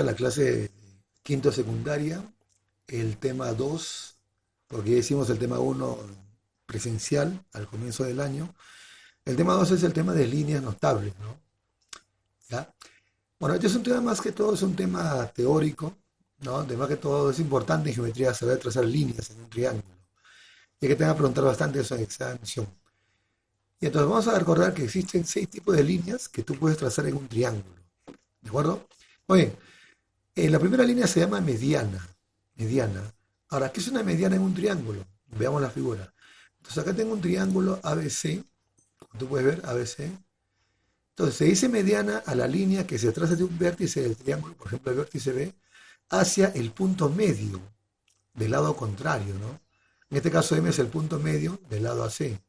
la clase de quinto secundaria, el tema 2, porque ya hicimos el tema uno presencial al comienzo del año. El tema 2 es el tema de líneas notables, ¿no? ¿Ya? Bueno, este es un tema más que todo, es un tema teórico, ¿no? De más que todo es importante en geometría saber trazar líneas en un triángulo. Y que te van a preguntar bastante eso en examen. Y entonces vamos a recordar que existen 6 tipos de líneas que tú puedes trazar en un triángulo, ¿de acuerdo? Oye, la primera línea se llama mediana. Mediana. Ahora, ¿qué es una mediana en un triángulo? Veamos la figura. Entonces acá tengo un triángulo ABC, como tú puedes ver, ABC. Entonces se dice mediana a la línea que se traza de un vértice del triángulo, por ejemplo el vértice B, hacia el punto medio del lado contrario, ¿no? En este caso M es el punto medio del lado AC.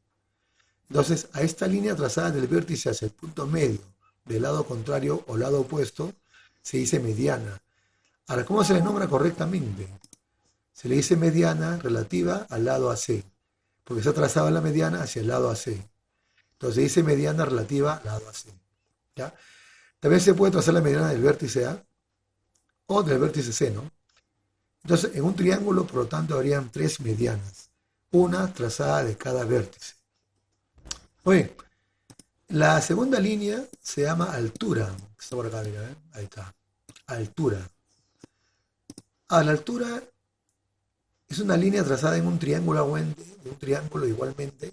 Entonces a esta línea trazada del vértice hacia el punto medio del lado contrario o lado opuesto se dice mediana. Ahora, ¿cómo se le nombra correctamente? Se le dice mediana relativa al lado AC, porque está trazada la mediana hacia el lado AC. Entonces se dice mediana relativa al lado AC. ¿Ya? También se puede trazar la mediana del vértice A o del vértice C, ¿no? Entonces, en un triángulo, por lo tanto, habrían 3 medianas, una trazada de cada vértice. Oye, la segunda línea se llama altura. Está por acá, mira, ¿eh? Ahí está. Altura. A la altura es una línea trazada en un triángulo igualmente,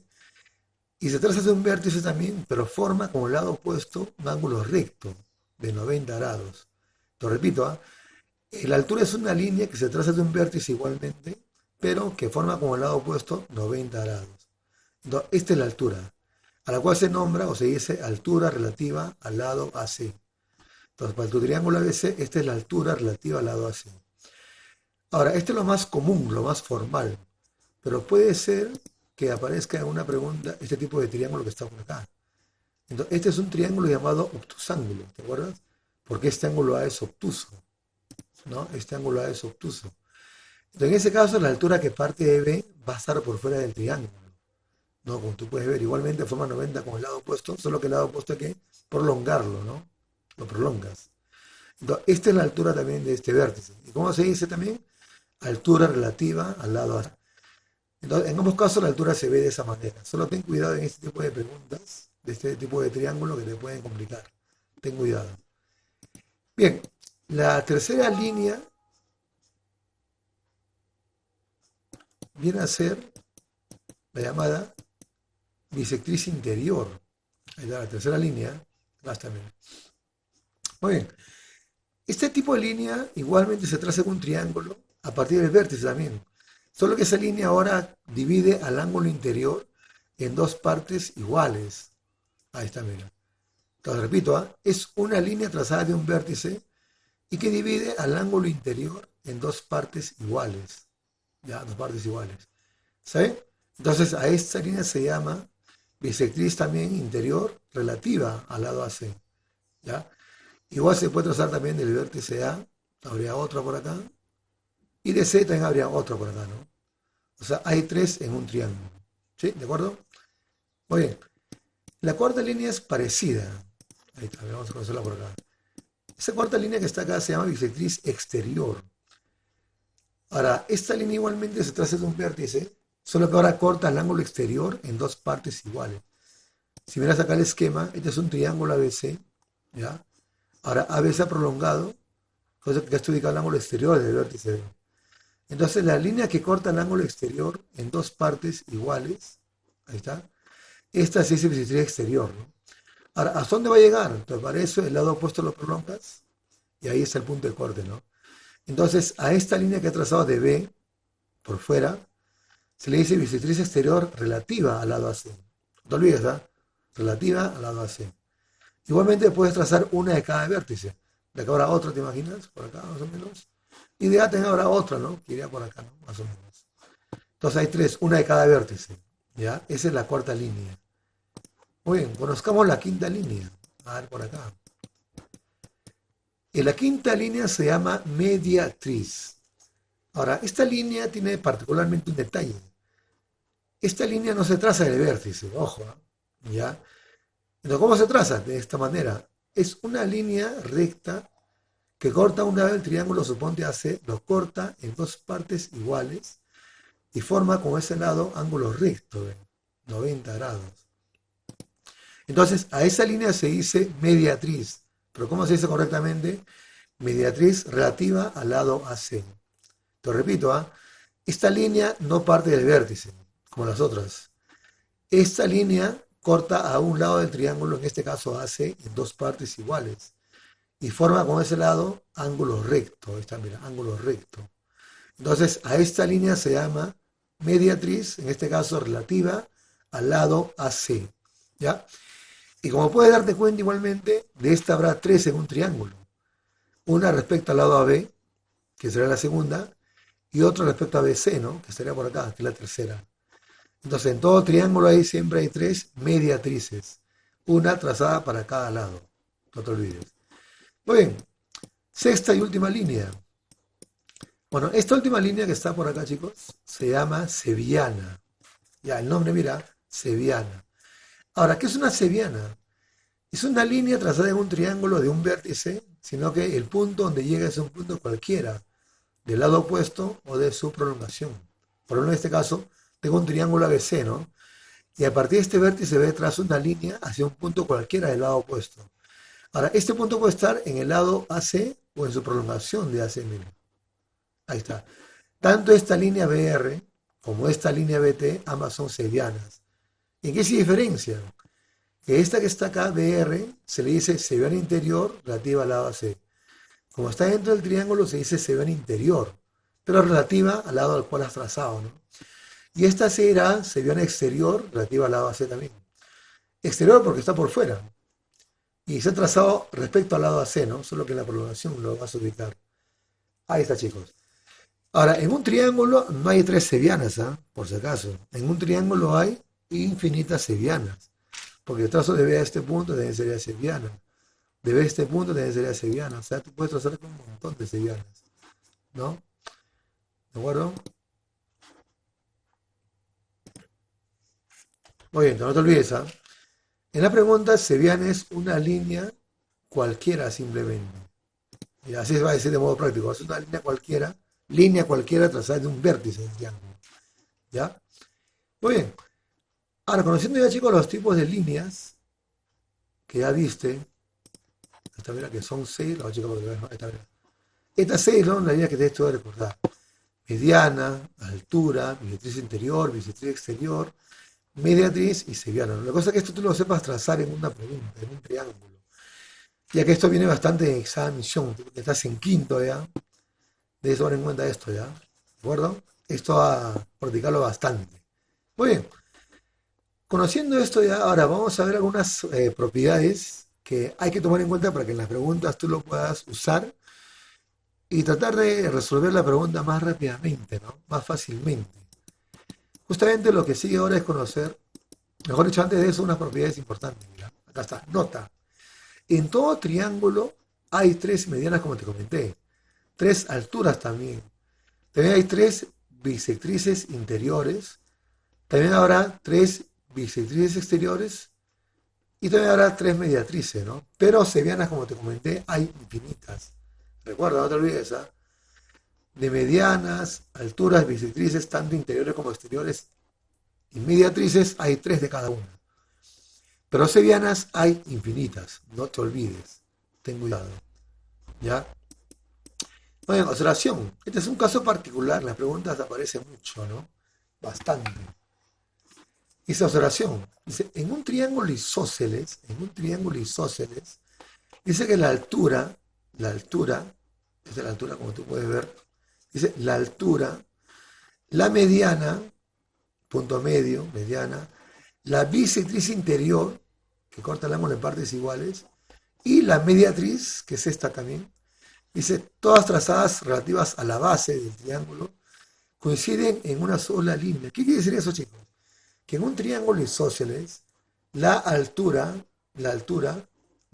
y se traza de un vértice también, pero forma como el lado opuesto un ángulo recto de 90 grados. Lo repito, ¿ah? La altura es una línea que se traza de un vértice igualmente, pero que forma como el lado opuesto 90 grados. Entonces, esta es la altura, a la cual se nombra o se dice altura relativa al lado AC. Entonces, para tu triángulo ABC, esta es la altura relativa al lado AC. Ahora, este es lo más común, lo más formal, pero puede ser que aparezca en una pregunta este tipo de triángulo que está por acá. Entonces, este es un triángulo llamado obtusángulo, ¿te acuerdas? Porque este ángulo A es obtuso, ¿no? Este ángulo A es obtuso. Entonces, en ese caso, la altura que parte de B va a estar por fuera del triángulo, ¿no? Como tú puedes ver, igualmente forma 90 con el lado opuesto, solo que el lado opuesto hay que prolongarlo, ¿no? Lo prolongas. Entonces, esta es la altura también de este vértice. ¿Y cómo se dice también? Altura relativa al lado A. Entonces, en ambos casos la altura se ve de esa manera. Solo ten cuidado en este tipo de preguntas, de este tipo de triángulo que te pueden complicar. Ten cuidado. Bien, la tercera línea viene a ser la llamada bisectriz interior. Ahí está la tercera línea. Basta, mira. Muy bien. Este tipo de línea igualmente se traza en un triángulo a partir del vértice también. Solo que esa línea ahora divide al ángulo interior en dos partes iguales. Ahí está, mira. Entonces, repito, ¿ah? Es una línea trazada de un vértice y que divide al ángulo interior en dos partes iguales. Ya, dos partes iguales. ¿Sí? Entonces, a esta línea se llama bisectriz también interior relativa al lado AC. ¿Ya? Igual se puede trazar también del vértice A, habría otra por acá, y de C también habría otra por acá, ¿no? O sea, hay 3 en un triángulo. ¿Sí? ¿De acuerdo? Muy bien. La cuarta línea es parecida. Ahí está, vamos a conocerla por acá. Esa cuarta línea que está acá se llama bisectriz exterior. Ahora, esta línea igualmente se traza de un vértice, solo que ahora corta el ángulo exterior en dos partes iguales. Si miras acá el esquema, este es un triángulo ABC, ¿ya? Ahora AB se ha prolongado, cosa que está ubicado el ángulo exterior del vértice B. Entonces la línea que corta el ángulo exterior en dos partes iguales, ahí está, esta sí es bisectriz exterior, ¿no? Ahora, ¿hasta dónde va a llegar? Entonces para eso el lado opuesto lo prolongas y ahí está el punto de corte, ¿no? Entonces a esta línea que he trazado de B por fuera se le dice bisectriz exterior relativa al lado AC. No te olvides, ¿ah? Relativa al lado AC. Igualmente puedes trazar una de cada vértice. De acá habrá otra, ¿te imaginas? Por acá más o menos. Y de acá habrá otra, ¿no? Que iría por acá, ¿no? Más o menos. Entonces hay 3, una de cada vértice. ¿Ya? Esa es la cuarta línea. Muy bien, conozcamos la quinta línea. A ver por acá. Y la quinta línea se llama mediatriz. Ahora, esta línea tiene particularmente un detalle. Esta línea no se traza del vértice, ojo, ¿eh? ¿Ya? Entonces, ¿cómo se traza? De esta manera. Es una línea recta que corta un lado del triángulo, suponte AC, lo corta en dos partes iguales y forma con ese lado ángulo recto de 90 grados. Entonces, a esa línea se dice mediatriz. Pero ¿cómo se dice correctamente? Mediatriz relativa al lado AC. Te repito, ¿ah? Esta línea no parte del vértice, como las otras. Esta línea corta a un lado del triángulo, en este caso AC, en dos partes iguales. Y forma con ese lado ángulo recto. Ahí está, mira, ángulo recto. Entonces, a esta línea se llama mediatriz, en este caso relativa al lado AC. ¿Ya? Y como puedes darte cuenta igualmente, de esta habrá tres en un triángulo. Una respecto al lado AB, que será la segunda, y otra respecto a BC, ¿no? Que estaría por acá, que es la tercera. Entonces, en todo triángulo ahí siempre hay tres mediatrices, una trazada para cada lado. No te olvides. Muy bien, sexta y última línea. Bueno, esta última línea que está por acá, chicos, se llama sevillana. Ya, el nombre, mira, sevillana. Ahora, ¿qué es una sevillana? Es una línea trazada en un triángulo de un vértice, sino que el punto donde llega es un punto cualquiera, del lado opuesto o de su prolongación. Por ejemplo, en este caso, tengo un triángulo ABC, ¿no? Y a partir de este vértice ve trazo una línea hacia un punto cualquiera del lado opuesto. Ahora, este punto puede estar en el lado AC o en su prolongación de AC mismo. Ahí está. Tanto esta línea BR como esta línea BT, ambas son sevianas. ¿En qué se diferencian? Que esta que está acá, BR, se le dice sevillana interior relativa al lado AC. Como está dentro del triángulo, se dice sevillana interior, pero relativa al lado al cual has trazado, ¿no? Y esta será sevillana exterior relativa al lado AC también. Exterior porque está por fuera. Y se ha trazado respecto al lado AC, ¿no? Solo que en la prolongación lo vas a ubicar. Ahí está, chicos. Ahora, en un triángulo no hay tres sevianas, ¿ah? Por si acaso. En un triángulo hay infinitas sevianas. Porque el trazo de B a este punto también sería seviana. De B a este punto también sería seviana. O sea, tú puedes trazar con un montón de sevianas. ¿No? ¿De acuerdo? Muy bien, no te olvides, ¿ah? En la pregunta, seviana es una línea cualquiera simplemente. Y así se va a decir de modo práctico. Es una línea cualquiera trazada de un vértice del triángulo. ¿Ya? Muy bien. Ahora, conociendo ya, chicos, los tipos de líneas que ya viste, esta mira que son seis, la chica porque no, estas seis son las líneas que tienes que recordar. Mediana, altura, bisectriz interior, bisectriz exterior, mediatriz y seviana. La cosa es que esto tú lo sepas trazar en una pregunta, en un triángulo. Ya que esto viene bastante en examen, estás en quinto ya, debes tomar en cuenta esto ya, ¿de acuerdo? Esto a practicarlo bastante. Muy bien. Conociendo esto ya, ahora vamos a ver algunas propiedades que hay que tomar en cuenta para que en las preguntas tú lo puedas usar y tratar de resolver la pregunta más rápidamente, ¿no? Más fácilmente. Justamente lo que sigue ahora es conocer, mejor dicho, antes de eso, unas propiedades importantes. Mira, acá está, nota. En todo triángulo hay tres medianas, como te comenté, tres alturas también. También hay tres bisectrices interiores, también habrá tres bisectrices exteriores y también habrá tres mediatrices, ¿no? Pero sevianas, como te comenté, hay infinitas. Recuerda, no te olvides, ¿ah? De medianas, alturas, bisectrices, tanto interiores como exteriores, y mediatrices hay tres de cada una. Pero sevianas hay infinitas, no te olvides. Ten cuidado. ¿Ya? Bueno, observación. Este es un caso particular, las preguntas aparecen mucho, ¿no? Bastante. Esa observación. Dice, en un triángulo isósceles, dice que la altura, esta es la altura como tú puedes ver, dice la altura, la mediana, punto medio, mediana, la bisectriz interior, que corta el ángulo en partes iguales, y la mediatriz, que es esta también, dice, todas trazadas relativas a la base del triángulo, coinciden en una sola línea. ¿Qué quiere decir eso, chicos? Que en un triángulo isósceles, la altura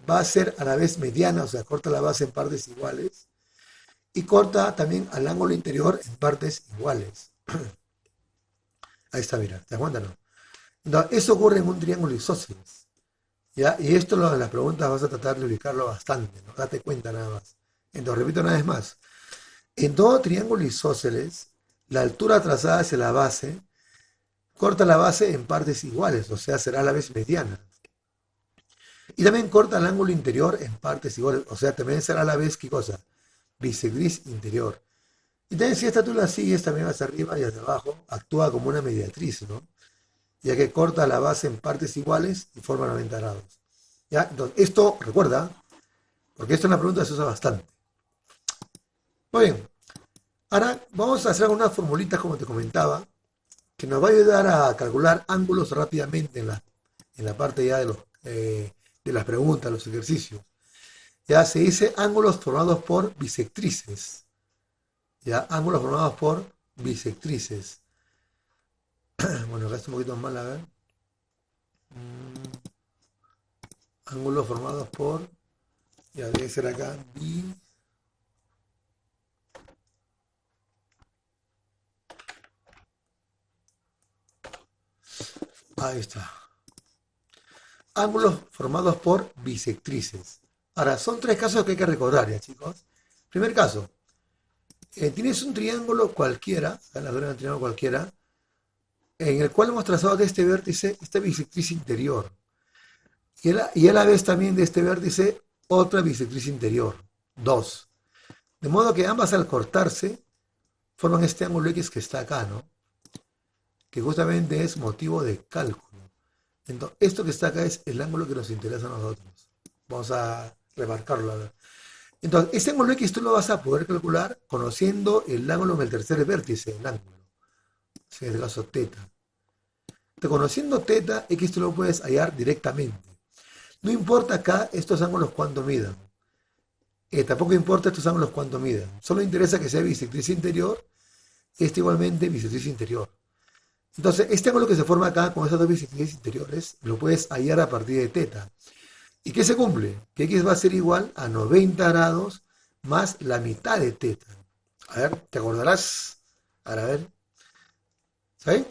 va a ser a la vez mediana, o sea, corta la base en partes iguales, y corta también al ángulo interior en partes iguales. Ahí está, mira, ¿te das cuenta, no? No, eso ocurre en un triángulo isósceles. ¿Ya? Y esto en las preguntas vas a tratar de ubicarlo bastante, ¿no? Date cuenta nada más. Entonces, repito una vez más. En todo triángulo isósceles, la altura trazada hacia la base corta la base en partes iguales, o sea, será a la vez mediana. Y también corta el ángulo interior en partes iguales, o sea, también será a la vez, ¿qué cosa? Bisectriz interior. Y también si esta tú la sigues también hacia arriba y hacia abajo, actúa como una mediatriz, ¿no? Ya que corta la base en partes iguales y forma 90 grados. ¿Ya? Entonces, esto, recuerda, porque esto en la pregunta se usa bastante. Muy bien, ahora vamos a hacer algunas formulitas, como te comentaba, que nos va a ayudar a calcular ángulos rápidamente en la parte ya de las preguntas, los ejercicios. Ya se dice ángulos formados por bisectrices. Ya, ángulos formados por bisectrices. Bueno, acá está un poquito mal, a ver. Ángulos formados por, ya debe ser acá, ahí está. Ángulos formados por bisectrices. Ahora, son tres casos que hay que recordar, ya chicos. Primer caso, tienes un triángulo cualquiera, acá la figura de un triángulo cualquiera, en el cual hemos trazado de este vértice esta bisectriz interior. Y a la vez también de este vértice otra bisectriz interior, 2. De modo que ambas al cortarse forman este ángulo X que está acá, ¿no? Que justamente es motivo de cálculo. Entonces, esto que está acá es el ángulo que nos interesa a nosotros. Vamos a remarcarlo, a ver. Entonces, este ángulo X tú lo vas a poder calcular conociendo el ángulo del tercer vértice, el ángulo. En este caso, teta. Entonces, conociendo teta, X tú lo puedes hallar directamente. No importa acá estos ángulos cuánto midan. Tampoco importa estos ángulos cuánto midan. Solo interesa que sea bisectriz interior. Este igualmente bisectriz interior. Entonces, este ángulo que se forma acá con estas dos bisectrices interiores, lo puedes hallar a partir de teta. ¿Y qué se cumple? Que X va a ser igual a 90 grados más la mitad de teta. A ver, ¿te acordarás? Ahora, a ver. ¿Sabes?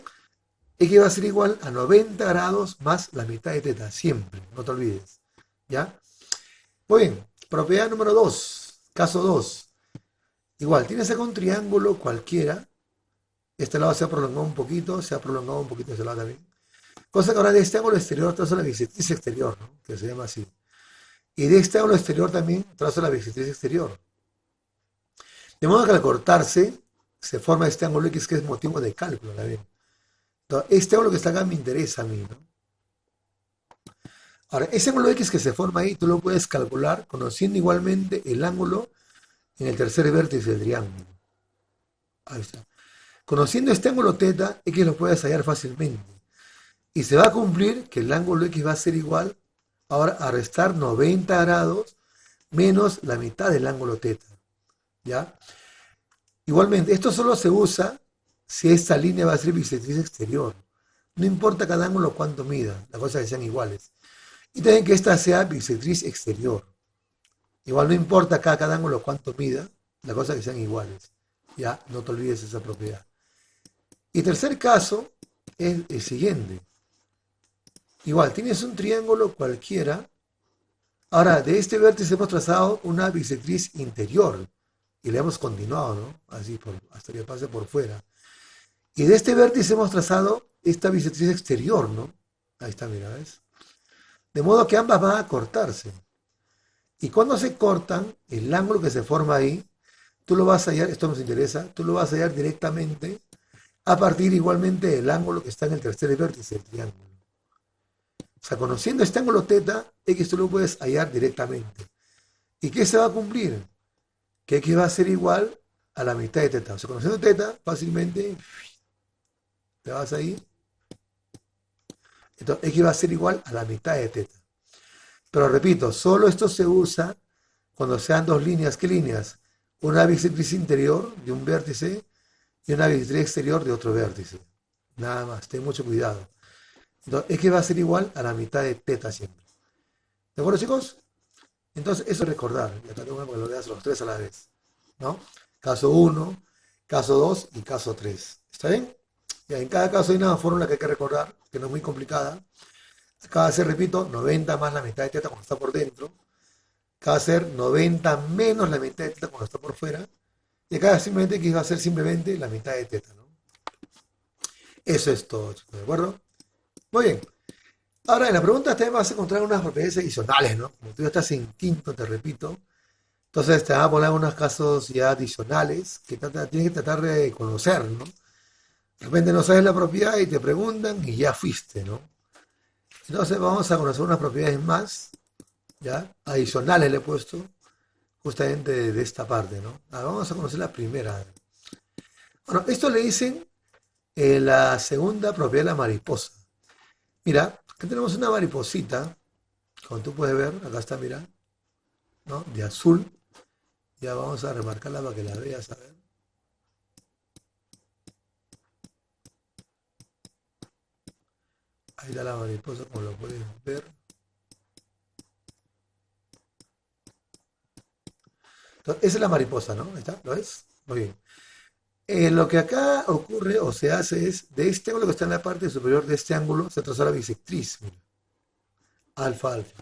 X va a ser igual a 90 grados más la mitad de teta, siempre, no te olvides. ¿Ya? Muy bien, propiedad número 2, caso 2. Igual, tienes acá un triángulo cualquiera. Este lado se ha prolongado un poquito, se ha prolongado un poquito ese lado también. Cosa que ahora de este ángulo exterior trazo la bisectriz exterior, ¿no? Que se llama así. Y de este ángulo exterior también trazo la bisectriz exterior. De modo que al cortarse, se forma este ángulo X que es motivo de cálculo también. Entonces, este ángulo que está acá me interesa a mí, ¿no? Ahora, ese ángulo X que se forma ahí, tú lo puedes calcular conociendo igualmente el ángulo en el tercer vértice del triángulo. Ahí está. Conociendo este ángulo teta, X lo puedes hallar fácilmente. Y se va a cumplir que el ángulo X va a ser igual ahora a restar 90 grados menos la mitad del ángulo teta. ¿Ya? Igualmente, esto solo se usa si esta línea va a ser bisectriz exterior. No importa cada ángulo cuánto mida, la cosa es que sean iguales. Y también que esta sea bisectriz exterior. Igual no importa cada ángulo cuánto mida, la cosa es que sean iguales. Ya, no te olvides esa propiedad. Y tercer caso es el siguiente. Igual, tienes un triángulo cualquiera. Ahora, de este vértice hemos trazado una bisectriz interior. Y le hemos continuado, ¿no? Así, hasta que pase por fuera. Y de este vértice hemos trazado esta bisectriz exterior, ¿no? Ahí está, mira, ¿ves? De modo que ambas van a cortarse. Y cuando se cortan, el ángulo que se forma ahí, tú lo vas a hallar, esto nos interesa, tú lo vas a hallar directamente a partir igualmente del ángulo que está en el tercer vértice del triángulo. O sea, conociendo este ángulo teta, X tú lo puedes hallar directamente. ¿Y qué se va a cumplir? Que X va a ser igual a la mitad de teta. O sea, conociendo teta, fácilmente te vas ahí. Entonces, X va a ser igual a la mitad de teta. Pero repito, solo esto se usa cuando sean dos líneas. ¿Qué líneas? Una bisectriz interior de un vértice y una bisectriz exterior de otro vértice. Nada más, ten mucho cuidado. Entonces, X va a ser igual a la mitad de teta siempre. ¿De acuerdo, chicos? Entonces, eso es recordar. Y acá tengo que lo veas los tres a la vez, ¿no? Caso 1, caso 2 y caso 3. ¿Está bien? Ya, en cada caso hay una fórmula que hay que recordar, que no es muy complicada. Acá se repito, 90 más la mitad de teta cuando está por dentro. Acá va a ser 90 menos la mitad de teta cuando está por fuera. Y acá simplemente X va a ser simplemente la mitad de teta, ¿no? Eso es todo, chicos, ¿de acuerdo? Muy bien. Ahora, en la pregunta también vas a encontrar unas propiedades adicionales, ¿no? Como tú ya estás en quinto, te repito. Entonces te van a poner unos casos ya adicionales que tienes que tratar de conocer, ¿no? De repente no sabes la propiedad y te preguntan y ya fuiste, ¿no? Entonces vamos a conocer unas propiedades más, ¿ya? Adicionales le he puesto, justamente de esta parte, ¿no? Ahora vamos a conocer la primera. Bueno, esto le dicen la segunda propiedad de la mariposa. Mira, aquí tenemos una mariposita, como tú puedes ver, acá está, mira, ¿no? De azul. Ya vamos a remarcarla para que la veas, a ver. Ahí está la mariposa, como lo puedes ver. Entonces, esa es la mariposa, ¿no? Ahí está, ¿lo ves? Muy bien. Lo que acá ocurre o se hace es, de este ángulo que está en la parte superior de este ángulo, se traza la bisectriz, mira, alfa, alfa.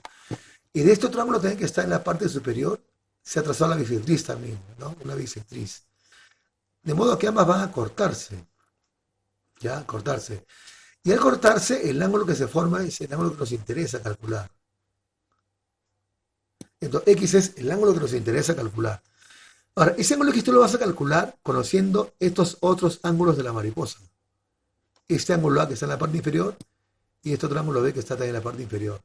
Y de este otro ángulo también que está en la parte superior, se ha trazado la bisectriz también, ¿no? Una bisectriz. De modo que ambas van a cortarse, ¿ya? Cortarse. Y al cortarse, el ángulo que se forma es el ángulo que nos interesa calcular. Entonces, X es el ángulo que nos interesa calcular. Ahora, ese ángulo X tú lo vas a calcular conociendo estos otros ángulos de la mariposa. Este ángulo A que está en la parte inferior y este otro ángulo B que está también en la parte inferior.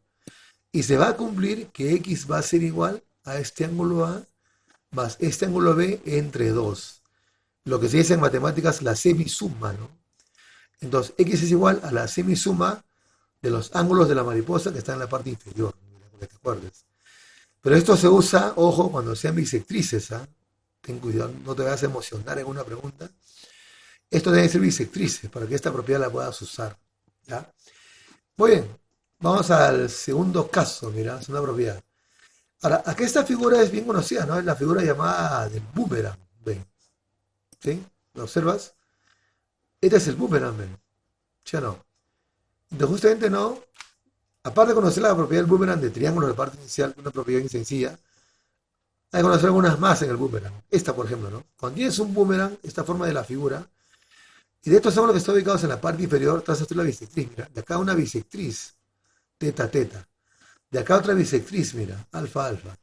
Y se va a cumplir que X va a ser igual a este ángulo A más este ángulo B entre 2. Lo que se dice en matemáticas la semisuma, ¿no? Entonces, X es igual a la semisuma de los ángulos de la mariposa que está en la parte inferior, para que te acuerdes. Pero esto se usa, ojo, cuando sean bisectrices, ¿ah? Ten cuidado, no te vayas a emocionar en una pregunta. Esto debe ser bisectrices para que esta propiedad la puedas usar, ¿ya? Muy bien, vamos al segundo caso, mira, es una propiedad. Ahora, aquí esta figura es bien conocida, ¿no? Es la figura llamada del boomerang, ¿ven? ¿Sí? ¿Lo observas? Este es el boomerang, ¿ven? ¿Sí o no? Entonces, justamente no, aparte de conocer la propiedad del boomerang de triángulo de parte inicial, una propiedad bien sencilla, hay que conocer algunas más en el boomerang. Esta, por ejemplo, ¿no? Cuando tienes un boomerang, esta forma de la figura, y de estos ángulos que están ubicados en la parte inferior, trazas tú la bisectriz, mira. De acá una bisectriz, teta, teta. De acá otra bisectriz, mira, alfa, alfa.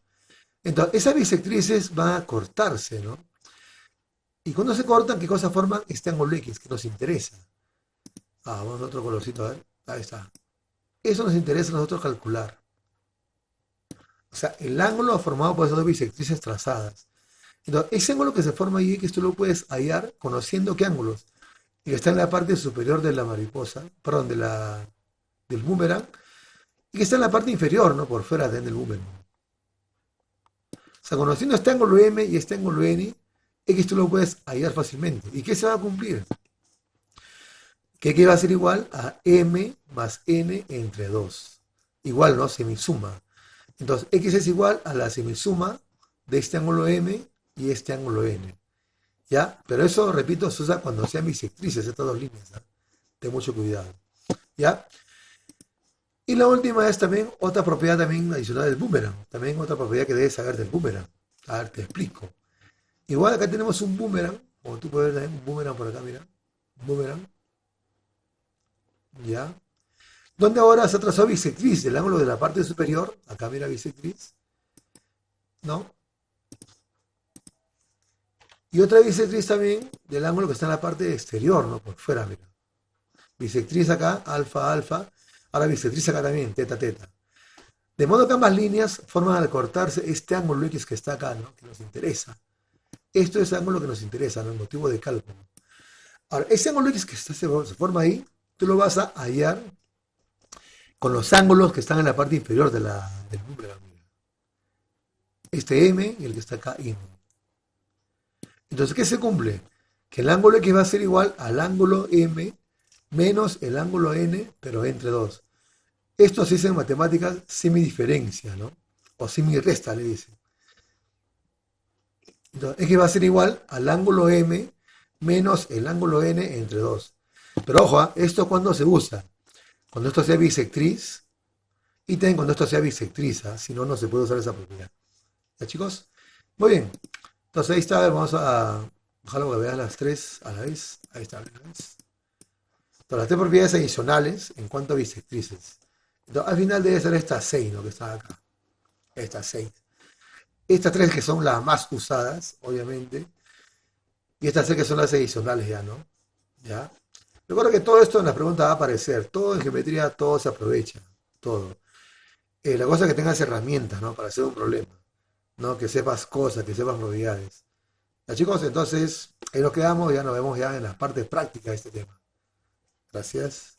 Entonces, esas bisectrices van a cortarse, ¿no? Y cuando se cortan, ¿qué cosa forman? Este ángulo X, que nos interesa. Vamos a otro colorcito, a ver. Ahí está. Eso nos interesa a nosotros calcular. O sea, el ángulo formado por esas dos bisectrices trazadas. Entonces, ese ángulo que se forma ahí, que tú lo puedes hallar conociendo qué ángulos. Y que está en la parte superior de la mariposa, perdón, del boomerang, y que está en la parte inferior, ¿no? Por fuera del boomerang. O sea, conociendo este ángulo M y este ángulo N, X tú lo puedes hallar fácilmente. ¿Y qué se va a cumplir? Que X va a ser igual a M más N entre 2. Igual, ¿no? Semisuma. Entonces, X es igual a la semisuma de este ángulo M y este ángulo N. ¿Ya? Pero eso, repito, se usa cuando sean bisectrices estas dos líneas, ¿no? Ten mucho cuidado. ¿Ya? Y la última es también otra propiedad también adicional del boomerang. También otra propiedad que debes saber del boomerang. A ver, te explico. Igual acá tenemos un boomerang, como tú puedes ver también un boomerang por acá, mira. Un boomerang. ¿Ya? Donde ahora se ha trazado bisectriz del ángulo de la parte superior. Acá mira bisectriz. ¿No? Y otra bisectriz también del ángulo que está en la parte exterior, ¿no? Por fuera, mira. Bisectriz acá, alfa, alfa. Ahora bisectriz acá también, teta, teta. De modo que ambas líneas forman al cortarse este ángulo X que está acá, ¿no? Que nos interesa. Esto es el ángulo que nos interesa, ¿no? El motivo de cálculo. Ahora, ese ángulo X que se forma ahí, tú lo vas a hallar con los ángulos que están en la parte inferior del boomerang. Este M y el que está acá, M. Entonces, ¿qué se cumple? Que el ángulo X va a ser igual al ángulo M menos el ángulo N, pero entre 2. Esto se dice en matemáticas semidiferencia, ¿no? O semirresta, le dicen. Entonces, X va a ser igual al ángulo M menos el ángulo N entre 2. Pero ojo, ¿esto cuándo se usa? Cuando esto sea bisectriz y también cuando esto sea bisectriz, si no, no se puede usar esa propiedad. ¿Ya, chicos? Muy bien. Entonces ahí está, a ver, vamos a ojalá que veas las tres a la vez. Ahí está, ¿ves? Entonces, las tres propiedades adicionales en cuanto a bisectrices. Entonces, al final debe ser estas seis, ¿no? Que están acá. Estas seis. Estas tres que son las más usadas, obviamente. Y estas tres que son las adicionales ya, ¿no? ¿Ya? Recuerda que todo esto en las preguntas va a aparecer. Todo en geometría, todo se aprovecha. Todo. La cosa es que tengas herramientas, ¿no? Para hacer un problema. ¿No? Que sepas cosas, que sepas propiedades. Ya, chicos, entonces ahí nos quedamos, ya nos vemos ya en las partes prácticas de este tema. Gracias.